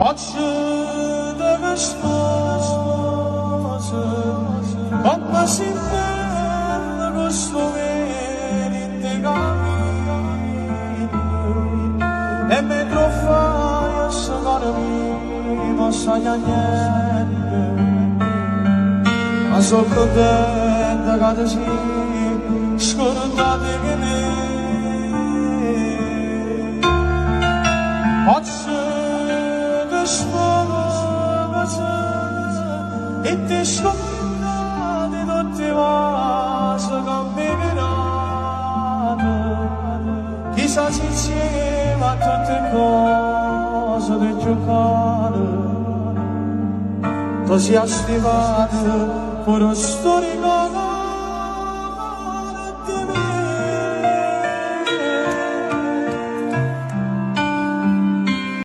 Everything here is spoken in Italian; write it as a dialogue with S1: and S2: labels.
S1: Açıldı kışmazı Bakmasından gusto verintegami E me trofai sagarmi Masaya niente Ma sono contenta che ti sei scordate che me Açıldı kışmazı E te scordate tutte cose che mi mirate Chissà se insieme a tutte cose di giocare Tu sia stivata pure storica